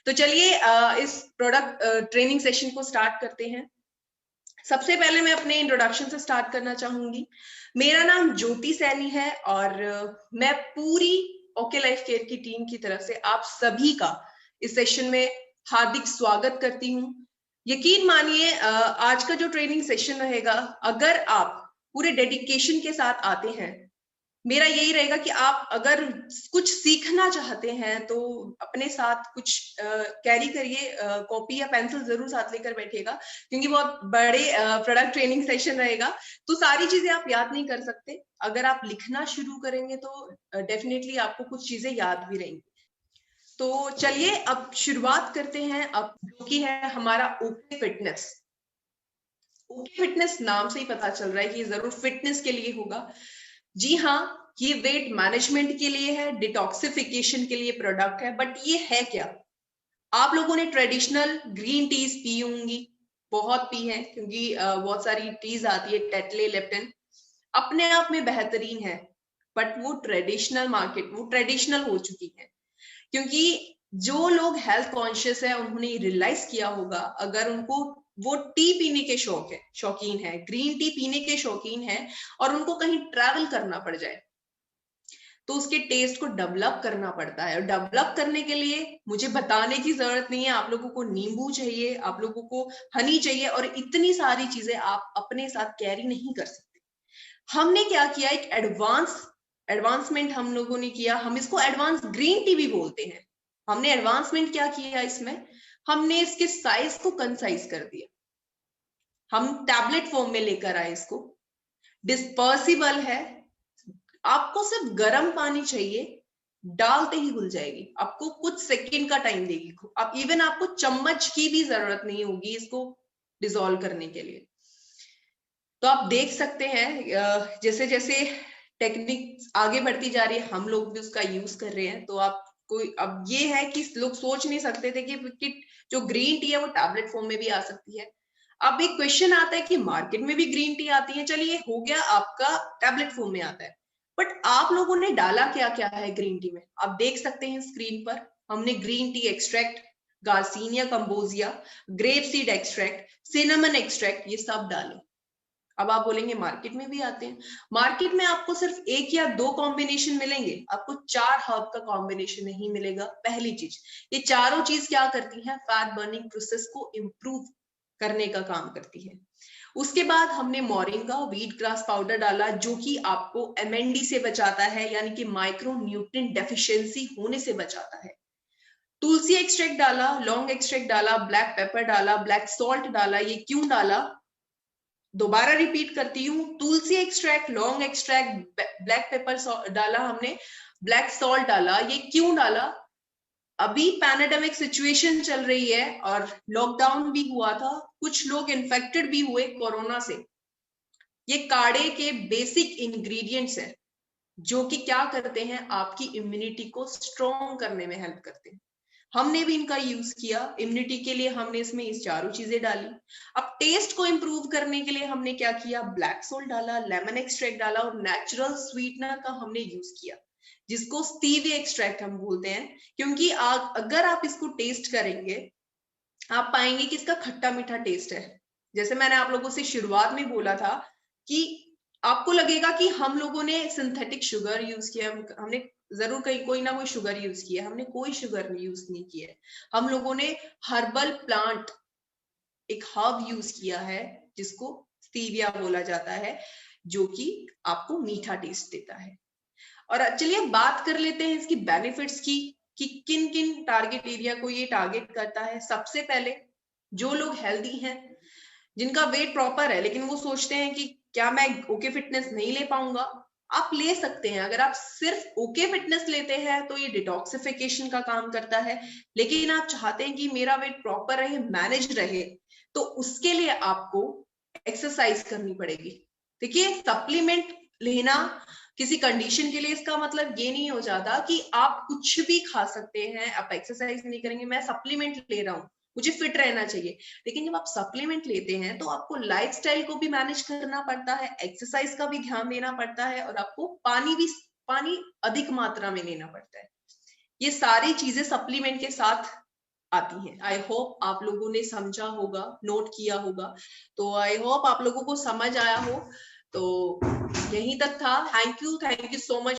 तो चलिए इस प्रोडक्ट ट्रेनिंग सेशन को स्टार्ट करते हैं। सबसे पहले मैं अपने इंट्रोडक्शन से स्टार्ट करना चाहूंगी। मेरा नाम ज्योति सैनी है और मैं पूरी ओके लाइफ केयर की टीम की तरफ से आप सभी का इस सेशन में हार्दिक स्वागत करती हूँ। यकीन मानिए आज का जो ट्रेनिंग सेशन रहेगा, अगर आप पूरे डेडिकेशन के साथ आते हैं, मेरा यही रहेगा कि आप अगर कुछ सीखना चाहते हैं तो अपने साथ कुछ कैरी करिए, कॉपी या पेंसिल जरूर साथ लेकर बैठिएगा, क्योंकि बहुत बड़े प्रोडक्ट ट्रेनिंग सेशन रहेगा तो सारी चीजें आप याद नहीं कर सकते। अगर आप लिखना शुरू करेंगे तो डेफिनेटली आपको कुछ चीजें याद भी रहेंगी। तो चलिए अब शुरुआत करते हैं, अब जो कि है हमारा ओके फिटनेस। ओके फिटनेस नाम से ही पता चल रहा है कि ये जरूर फिटनेस के लिए होगा। जी हाँ, ये वेट मैनेजमेंट के लिए है, डिटॉक्सिफिकेशन के लिए प्रोडक्ट है। बट ये है क्या? आप लोगों ने ट्रेडिशनल ग्रीन टीज पी होंगी, बहुत पी है, क्योंकि बहुत सारी टीज आती है, टेटले, लेप्टन अपने आप में बेहतरीन है, बट वो ट्रेडिशनल हो चुकी है। क्योंकि जो लोग हेल्थ कॉन्शियस है उन्होंने रियलाइज किया होगा, अगर उनको वो टी पीने के शौकीन है, ग्रीन टी पीने के शौकीन है, और उनको कहीं ट्रैवल करना पड़ जाए तो उसके टेस्ट को डेवलप करना पड़ता है। और डेवलप करने के लिए मुझे बताने की जरूरत नहीं है, आप लोगों को नींबू चाहिए, आप लोगों को हनी चाहिए, और इतनी सारी चीजें आप अपने साथ कैरी नहीं कर सकते। हमने क्या किया, एक एडवांसमेंट हम लोगों ने किया। हम इसको एडवांस ग्रीन टी भी बोलते हैं। हमने एडवांसमेंट क्या किया इसमें, हमने इसके साइज को कंसाइज कर दिया। हम टैबलेट फॉर्म में लेकर आए इसको, डिस्पर्सिबल है, आपको सिर्फ गर्म पानी चाहिए, डालते ही घुल जाएगी, आपको कुछ सेकंड का टाइम देगी। अब इवन आपको चम्मच की भी जरूरत नहीं होगी इसको डिसॉल्व करने के लिए। तो आप देख सकते हैं जैसे जैसे टेक्निक आगे बढ़ती जा रही है, हम लोग भी उसका यूज कर रहे हैं। तो आप कोई, अब ये है कि लोग सोच नहीं सकते थे कि जो ग्रीन टी है वो टैबलेट फॉर्म में भी आ सकती है। अब एक क्वेश्चन आता है कि मार्केट में भी ग्रीन टी आती है, चलिए हो गया, आपका टैबलेट फॉर्म में आता है, बट आप लोगों ने डाला क्या क्या है ग्रीन टी में? आप देख सकते हैं स्क्रीन पर, हमने green tea extract, garcinia cambogia, grape seed extract, cinnamon extract, ये सब डाले। अब आप बोलेंगे मार्केट में भी आते हैं। मार्केट में आपको सिर्फ एक या दो कॉम्बिनेशन मिलेंगे, आपको 4 हर्ब का कॉम्बिनेशन नहीं मिलेगा। पहली चीज, ये चारों चीज क्या करती हैं, फैट बर्निंग प्रोसेस को इंप्रूव करने का काम करती है। उसके बाद हमने मोरिंगा व्हीट ग्रास पाउडर डाला, जो कि आपको MND से बचाता है, यानी कि माइक्रो न्यूट्रिएंट डेफिशिएंसी होने से बचाता है। तुलसी एक्सट्रैक्ट डाला, लौंग एक्सट्रैक्ट डाला, ब्लैक पेपर डाला, ब्लैक सॉल्ट डाला। ये क्यों डाला, दोबारा रिपीट करती हूँ, तुलसी एक्सट्रैक्ट, लौंग एक्सट्रैक्ट, ब्लैक पेपर डाला हमने, ब्लैक सॉल्ट डाला। ये क्यों डाला, अभी पैंडेमिक सिचुएशन चल रही है और लॉकडाउन भी हुआ था, कुछ लोग इन्फेक्टेड भी हुए कोरोना से। ये काढ़े के बेसिक इंग्रेडिएंट्स हैं जो कि क्या करते हैं, आपकी इम्यूनिटी को स्ट्रॉन्ग करने में हेल्प करते हैं। हमने भी इनका यूज किया इम्यूनिटी के लिए, हमने इसमें इस चारों चीजें डाली। अब टेस्ट को इंप्रूव करने के लिए हमने क्या किया, ब्लैक सोल्ट डाला, लेमन एक्सट्रैक्ट डाला, और नेचुरल स्वीटनर का हमने यूज किया, जिसको स्टीविया एक्सट्रैक्ट हम बोलते हैं। क्योंकि अगर आप इसको टेस्ट करेंगे, आप पाएंगे कि इसका खट्टा मीठा टेस्ट है। जैसे मैंने आप लोगों से शुरुआत में बोला था कि आपको लगेगा कि हम लोगों ने सिंथेटिक शुगर यूज किया, हमने जरूर कहीं कोई ना कोई शुगर यूज किया, हमने कोई शुगर यूज नहीं किया है। हम लोगों ने हर्बल प्लांट, एक हर्ब यूज किया है जिसको स्टीविया बोला जाता है, जो कि आपको मीठा टेस्ट देता है। और चलिए बात कर लेते हैं इसकी बेनिफिट्स की, कि किन किन टारगेट एरिया को ये टारगेट करता है। सबसे पहले, जो लोग हेल्दी हैं, जिनका वेट प्रॉपर है, लेकिन वो सोचते हैं कि क्या मैं ओके फिटनेस नहीं ले पाऊंगा, आप ले सकते हैं। अगर आप सिर्फ ओके फिटनेस लेते हैं तो ये डिटॉक्सिफिकेशन का काम करता है, लेकिन आप चाहते हैं कि मेरा वेट प्रॉपर रहे, मैनेज रहे, तो उसके लिए आपको एक्सरसाइज करनी पड़ेगी। देखिए, सप्लीमेंट लेना किसी कंडीशन के लिए, इसका मतलब ये नहीं हो जाता कि आप कुछ भी खा सकते हैं, आप एक्सरसाइज नहीं करेंगे, मैं सप्लीमेंट ले रहा हूँ, मुझे फिट रहना चाहिए। लेकिन जब आप सप्लीमेंट लेते हैं तो आपको लाइफस्टाइल को भी मैनेज करना पड़ता है, एक्सरसाइज का भी ध्यान देना पड़ता है, और आपको पानी अधिक मात्रा में लेना पड़ता है। ये सारी चीजें सप्लीमेंट के साथ आती हैं। आई होप आप लोगों ने समझा होगा, नोट किया होगा, तो आई होप आप लोगों को समझ आया हो। तो यहीं तक था। Thank you so much